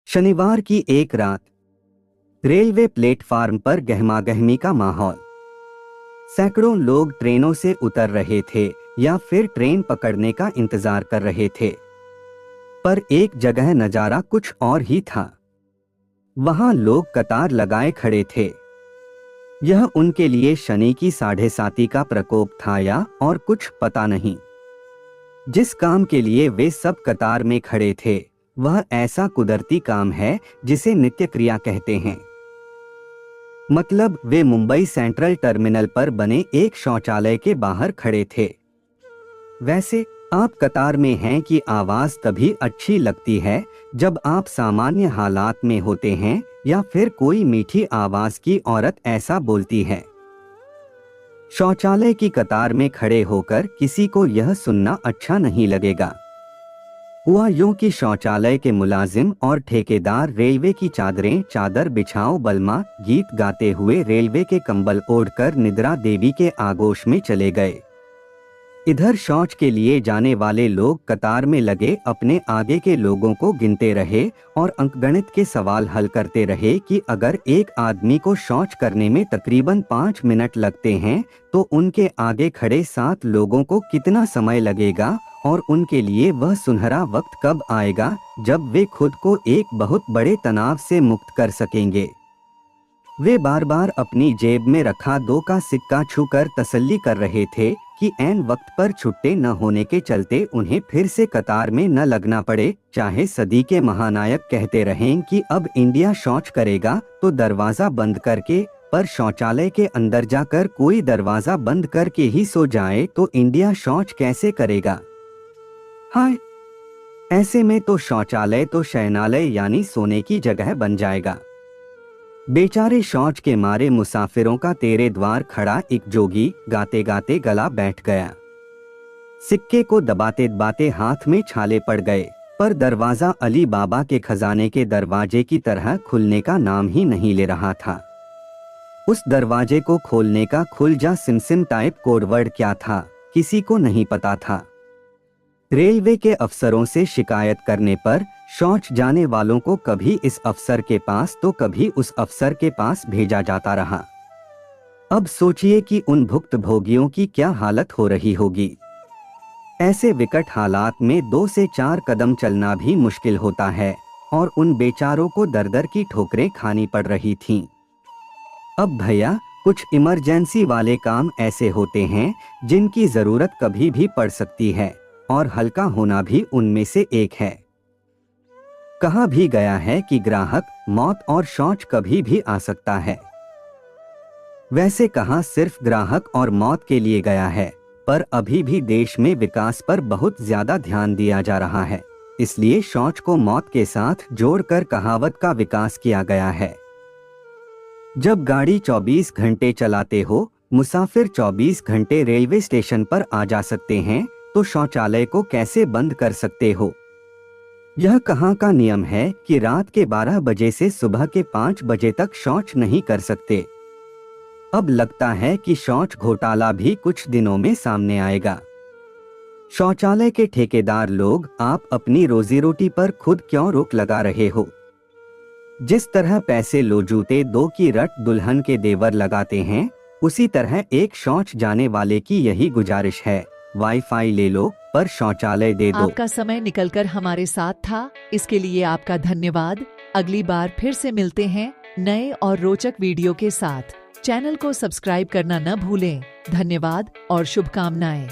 शनिवार की एक रात रेलवे प्लेटफार्म पर गहमागहमी का माहौल। सैकड़ों लोग ट्रेनों से उतर रहे थे या फिर ट्रेन पकड़ने का इंतजार कर रहे थे। पर एक जगह नजारा कुछ और ही था। वहां लोग कतार लगाए खड़े थे। यह उनके लिए शनि की 7:30 का प्रकोप था या और कुछ पता नहीं। जिस काम के लिए वे सब कतार में खड़े थे वह ऐसा कुदरती काम है जिसे नित्य क्रिया कहते हैं। मतलब वे मुंबई सेंट्रल टर्मिनल पर बने एक शौचालय के बाहर खड़े थे। वैसे आप कतार में हैं कि आवाज तभी अच्छी लगती है जब आप सामान्य हालात में होते हैं या फिर कोई मीठी आवाज की औरत ऐसा बोलती है। शौचालय की कतार में खड़े होकर किसी को यह सुनना अच्छा नहीं लगेगा। हुआ यूं कि शौचालय के मुलाजिम और ठेकेदार रेलवे की चादर बिछाओ बलमा गीत गाते हुए रेलवे के कंबल ओढ़कर निद्रा देवी के आगोश में चले गए। इधर शौच के लिए जाने वाले लोग कतार में लगे अपने आगे के लोगों को गिनते रहे और अंकगणित के सवाल हल करते रहे कि अगर एक आदमी को शौच करने में तकरीबन 5 मिनट लगते हैं तो उनके आगे खड़े 7 लोगों को कितना समय लगेगा और उनके लिए वह सुनहरा वक्त कब आएगा जब वे खुद को एक बहुत बड़े तनाव से मुक्त कर सकेंगे। वे बार बार अपनी जेब में रखा 2 का सिक्का छूकर तसल्ली कर रहे थे कि ऐन वक्त पर छुट्टे न होने के चलते उन्हें फिर से कतार में न लगना पड़े। चाहे सदी के महानायक कहते रहें कि अब इंडिया शौच करेगा तो दरवाजा बंद करके, पर शौचालय के अंदर जाकर कोई दरवाजा बंद करके ही सो जाए तो इंडिया शौच कैसे करेगा। हाय, ऐसे में तो शौचालय तो शयनालय यानी सोने की जगह बन जाएगा। बेचारे शौच के मारे मुसाफिरों का तेरे द्वार खड़ा एक जोगी गाते गाते गला बैठ गया। सिक्के को दबाते दबाते हाथ में छाले पड़ गए, पर दरवाजा अली बाबा के खजाने के दरवाजे की तरह खुलने का नाम ही नहीं ले रहा था। उस दरवाजे को खोलने का खुल जा सिमसिम टाइप कोडवर्ड क्या था किसी को नहीं पता था। रेलवे के अफसरों से शिकायत करने पर शौच जाने वालों को कभी इस अफसर के पास तो कभी उस अफसर के पास भेजा जाता रहा। अब सोचिए कि उन भुक्तभोगियों की क्या हालत हो रही होगी। ऐसे विकट हालात में 2 से 4 कदम चलना भी मुश्किल होता है और उन बेचारों को दर-दर की ठोकरें खानी पड़ रही थीं। अब भैया, कुछ इमरजेंसी वाले काम ऐसे होते हैं जिनकी जरूरत कभी भी पड़ सकती है और हल्का होना भी उनमें से एक है। कहा भी गया है कि ग्राहक, मौत और शौच कभी भी आ सकता है। वैसे कहा सिर्फ ग्राहक और मौत के लिए गया है, पर अभी भी देश में विकास पर बहुत ज्यादा ध्यान दिया जा रहा है, इसलिए शौच को मौत के साथ जोड़कर कहावत का विकास किया गया है। जब गाड़ी 24 घंटे चलाते हो, मुसाफिर 24 घंटे रेलवे स्टेशन पर आ जा सकते हैं, तो शौचालय को कैसे बंद कर सकते हो। यह कहाँ का नियम है कि रात के 12 बजे से सुबह के 5 बजे तक शौच नहीं कर सकते। अब लगता है कि शौच घोटाला भी कुछ दिनों में सामने आएगा। शौचालय के ठेकेदार लोग, आप अपनी रोजी रोटी पर खुद क्यों रोक लगा रहे हो। जिस तरह पैसे लो जूते 2 की रट दुल्हन के देवर लगाते हैं, उसी तरह एक शौच जाने वाले की यही गुजारिश है, वाईफाई ले लो पर शौचालय दे दो। आपका समय निकलकर हमारे साथ था, इसके लिए आपका धन्यवाद। अगली बार फिर से मिलते हैं नए और रोचक वीडियो के साथ। चैनल को सब्सक्राइब करना न भूलें। धन्यवाद और शुभकामनाएं।